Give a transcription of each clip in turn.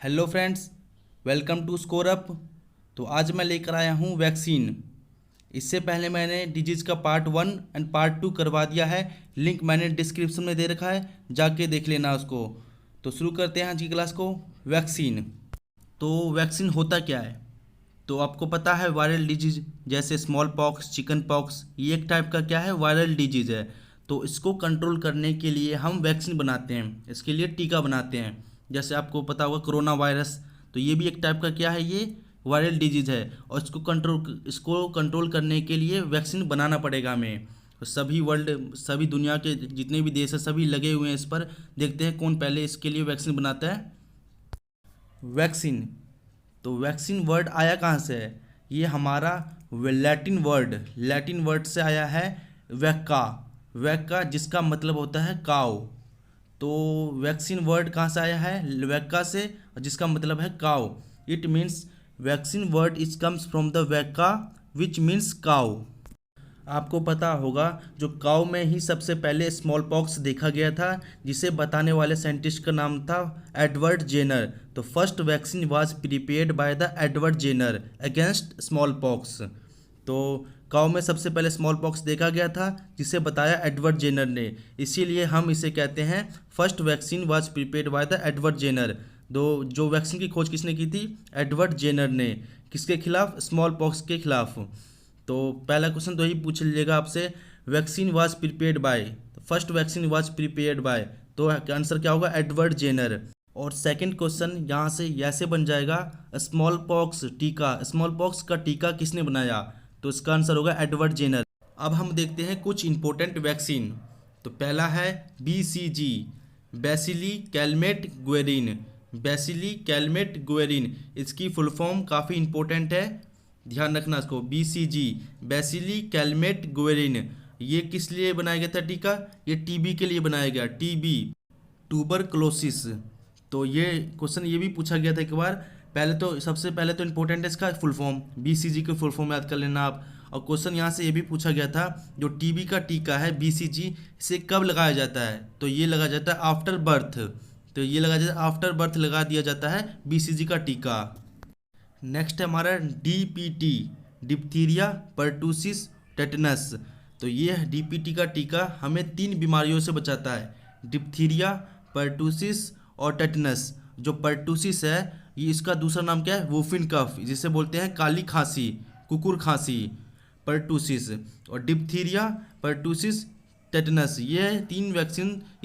Hello friends, welcome to Score Up. तो आज मैं लेकर आया हूँ वैक्सीन। इससे पहले मैंने डिजीज़ का पार्ट 1 एंड पार्ट 2 करवा दिया है। लिंक मैंने डिस्क्रिप्शन में दे रखा है, जाके देख लेना उसको। तो शुरू करते हैं आज की क्लास को। वैक्सीन। तो वैक्सीन होता क्या है? तो आपको पता है वायरल डिजीज जैसे स्मॉल पॉक्स, चिकन पॉक्स, ये एक टाइप का क्या है, वायरल डिजीज है। तो इसको कंट्रोल करने के लिए हम वैक्सीन बनाते हैं, इसके लिए टीका बनाते हैं। जैसे आपको पता होगा कोरोना वायरस, तो ये भी एक टाइप का क्या है, ये वायरल डिजीज है। और इसको कंट्रोल करने के लिए वैक्सीन बनाना पड़ेगा हमें। तो सभी दुनिया के जितने भी देश हैं सभी लगे हुए हैं इस पर। देखते हैं कौन पहले इसके लिए वैक्सीन बनाता है। वैक्सीन। तो वैक्सीन वर्ड आया कहाँ से है? ये हमारा लैटिन वर्ड से आया है। वैक्का। वैक्का जिसका मतलब होता है काऊ। तो वैक्सीन वर्ड कहाँ से आया है? वैक्का से, जिसका मतलब है cow. It means vaccine word is comes from the vacca which means cow. आपको पता होगा जो काऊ में ही सबसे पहले स्मॉल पॉक्स देखा गया था, जिसे बताने वाले साइंटिस्ट का नाम था एडवर्ड जेनर। तो first vaccine was prepared by the Edward Jenner against small pox. तो काऊ में सबसे पहले स्मॉल पॉक्स देखा गया था, जिसे बताया एडवर्ड जेनर ने। इसीलिए हम इसे कहते हैं first vaccine was prepared by the Edward Jenner. दो जो वैक्सीन की खोज किसने की थी? एडवर्ड जेनर ने। किसके खिलाफ? स्मॉल पॉक्स के खिलाफ। तो पहला क्वेश्चन तो ही पूछ लीजिएगा आपसे, vaccine was prepared by. First vaccine was prepared by, तो आंसर क्या होगा? Edward Jenner. और सेकंड क्वेश्चन यहाँ से ऐसे बन जाएगा, स्मॉल पॉक्स टीका, स्मॉल पॉक्स का टीका किसने बनाया? तो इसका आंसर होगा एडवर्ड जेनर। अब हम देखते हैं कुछ इंपॉर्टेंट वैक्सीन। तो पहला है BCG, bacilli Calmette Guerin. Bacilli Calmette Guerin, इसकी फुल फॉर्म काफ़ी इंपॉर्टेंट है, ध्यान रखना इसको। BCG, bacilli Calmette Guerin. ये किस लिए बनाया गया था टीका? ये टीबी के लिए बनाया गया, टीबी, ट्यूबरक्लोसिस। तो ये क्वेश्चन ये भी पूछा गया था एक बार। सबसे पहले तो इंपॉर्टेंट है इसका फुल फॉर्म, BCG की फुल फॉर्म याद कर लेना आप। और क्वेश्चन यहाँ से ये भी पूछा गया था, जो टीबी का टीका है BCG, इसे कब लगाया जाता है? तो ये लगाया जाता है आफ्टर बर्थ। तो ये लगाया जाता है आफ्टर बर्थ, लगा दिया जाता है BCG का टीका। नेक्स्ट है हमारा DPT, डिप्थीरिया पर्टूसिस टेटनस। तो ये DPT का टीका हमें 3 बीमारियों से बचाता है, डिप्थीरिया, पर्टूसिस और टेटनस। जो पर्टूसिस है, ये इसका दूसरा नाम क्या है? वुफिन कफ, जिसे बोलते हैं काली खांसी, कुकुर खांसी, पर्टूसिस। और डिप्थीरिया, पर्टूसिस, टेटनस, ये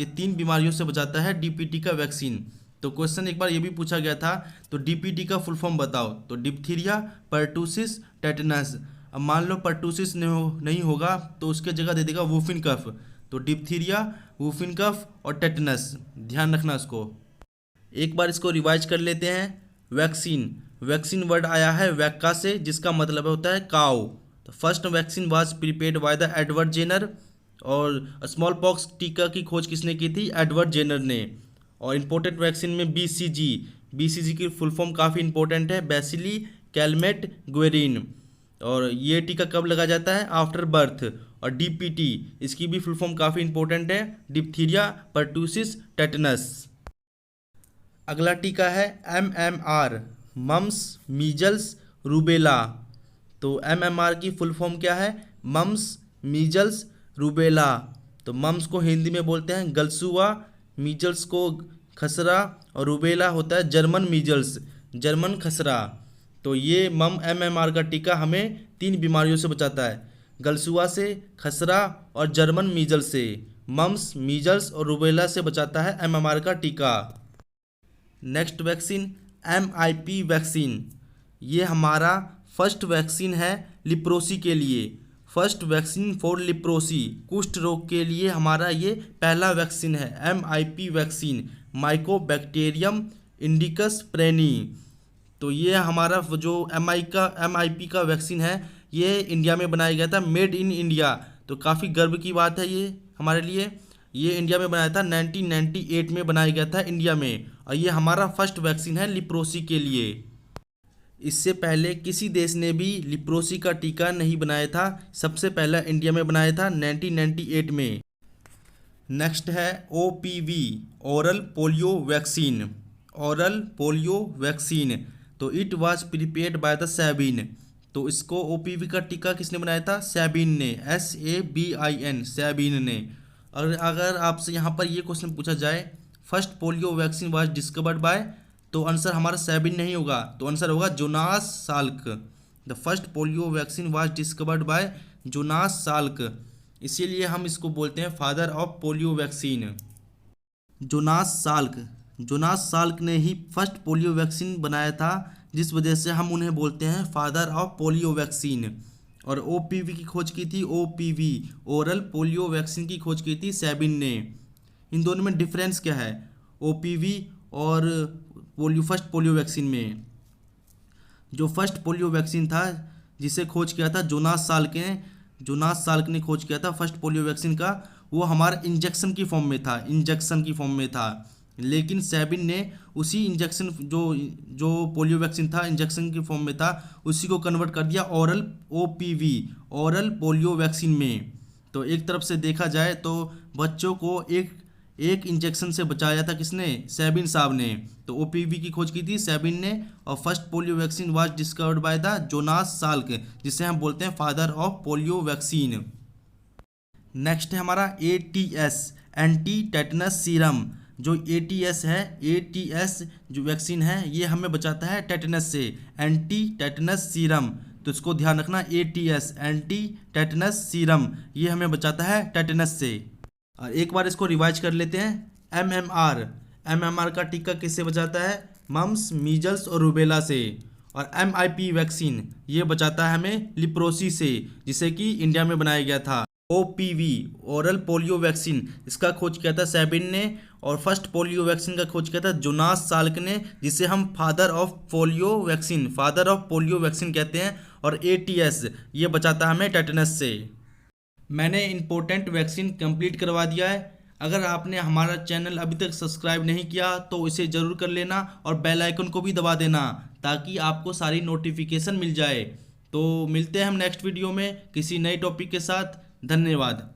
3 बीमारियों से बचाता है DPT का वैक्सीन। तो क्वेश्चन एक बार ये भी पूछा गया था, तो DPT का फुल फॉर्म बताओ। तो डिप्थीरिया, पर्टूसिस, टेटनस। अब मान लो पर्टूसिस नहीं होगा, तो उसके जगह दे देगा वुफिन कफ। तो डिप्थीरिया, वुफिन कफ और टेटनस, ध्यान रखना इसको। एक बार इसको रिवाइज कर लेते हैं। वैक्सीन, वैक्सीन वर्ड आया है वैक्का से, जिसका मतलब होता है काऊ। तो first vaccine was prepared by the Edward Jenner. और स्मॉल पॉक्स टीका की खोज किसने की थी? एडवर्ड जेनर ने। और इम्पोर्टेंट वैक्सीन में BCG, BCG की फुल फॉर्म काफ़ी इंपॉर्टेंट है, बेसिली कैलमेट गुएरिन। और ये टीका कब लगाया जाता है? After birth. और DPT, इसकी भी फुल फॉर्म काफ़ी इंपॉर्टेंट है, डिप्थीरिया पर्टूसिस टेटनस। अगला टीका है MMR, मम्स मीजल्स रूबेला। तो MMR की फुल फॉर्म क्या है? Mumps measles rubella. तो मम्स को हिंदी में बोलते हैं गलसुआ, मीजल्स को खसरा, और रूबेला होता है जर्मन मीजल्स, जर्मन खसरा। तो ये MMR का टीका हमें 3 बीमारियों से बचाता है, गलसुआ से, खसरा और जर्मन मीजल्स से। मम्स, मीजल्स और रूबेला से बचाता है MMR का टीका। Next vaccine MIP vaccine. ये हमारा फर्स्ट वैक्सीन है लिप्रोसी के लिए। फर्स्ट वैक्सीन फॉर लिप्रोसी, कुष्ठ रोग के लिए हमारा ये पहला वैक्सीन है, MIP वैक्सीन, माइकोबैक्टीरियम इंडिकस प्रेनी। तो ये हमारा जो MIP का वैक्सीन है, ये इंडिया में बनाया गया था, मेड इन इंडिया। तो काफ़ी गर्व की बात है ये हमारे लिए। ये इंडिया में बनाया था, 1998 में बनाया गया था इंडिया में। और ये हमारा फर्स्ट वैक्सीन है लिप्रोसी के लिए। इससे पहले किसी देश ने भी लिप्रोसी का टीका नहीं बनाया था, सबसे पहला इंडिया में बनाया था 1998 में। नेक्स्ट है OPV, oral polio vaccine. oral polio vaccine, तो it was prepared by the Sabin. तो इसको ओपीवी का टीका किसने बनाया था? सैबिन ने, SABIN, सैबिन ने। और अगर आपसे यहाँ पर ये क्वेश्चन पूछा जाए first polio vaccine was discovered by, तो आंसर हमारा सैबिन नहीं होगा, तो आंसर होगा Jonas Salk. The first polio vaccine was discovered by Jonas Salk, इसीलिए हम इसको बोलते हैं father of polio vaccine. Jonas Salk ने ही फर्स्ट पोलियो वैक्सीन बनाया था, जिस वजह से हम उन्हें बोलते हैं फादर ऑफ पोलियो वैक्सीन। और ओपीवी की खोज की थी, ओपीवी ओरल पोलियो वैक्सीन की खोज की थी सैबिन ने। इन दोनों में डिफरेंस क्या है ओपीवी और फर्स्ट पोलियो वैक्सीन में? जो फर्स्ट पोलियो वैक्सीन था जिसे खोज किया था जोनास साल्क ने खोज किया था फर्स्ट पोलियो वैक्सीन का, वो हमारा इंजेक्शन की फॉर्म में था। लेकिन सैबिन ने उसी इंजेक्शन जो पोलियो वैक्सीन था इंजेक्शन की फॉर्म में था, उसी को कन्वर्ट कर दिया oral OPV oral polio vaccine में। तो एक तरफ से देखा जाए तो बच्चों को एक इंजेक्शन से बचाया था किसने? सैबिन साहब ने। तो ओपीवी की खोज की थी सैबिन ने, और first polio vaccine was discovered by the Jonas Salk, जिसे हम बोलते हैं father of polio vaccine. Next है हमारा ATS, एंटी टेटनस सीरम। जो ATS है, ATS जो वैक्सीन है ये हमें बचाता है टेटनस से, एंटी टेटनस सीरम। तो इसको ध्यान रखना, ATS एंटी टेटनस सीरम ये हमें बचाता है टेटनस से। और एक बार इसको रिवाइज कर लेते हैं। MMR का टीका किससे बचाता है? मम्स, मीजल्स और रूबेला से। और MIP वैक्सीन ये बचाता है हमें लिप्रोसी से, जिसे कि इंडिया में बनाया गया था। OPV ओरल पोलियो वैक्सीन, इसका खोज किया था सैबिन ने, और फर्स्ट पोलियो वैक्सीन का खोज किया था जोनास साल्क ने, जिसे हम फादर ऑफ पोलियो वैक्सीन कहते हैं। और ATS ये बचाता है हमें टेटनस से। मैंने इम्पोर्टेंट वैक्सीन कंप्लीट करवा दिया है। अगर आपने हमारा चैनल अभी तक सब्सक्राइब नहीं किया तो इसे ज़रूर कर लेना, और बेल आइकन को भी दबा देना, ताकि आपको सारी नोटिफिकेशन मिल जाए। तो मिलते हैं हम नेक्स्ट वीडियो में किसी नए टॉपिक के साथ। धन्यवाद।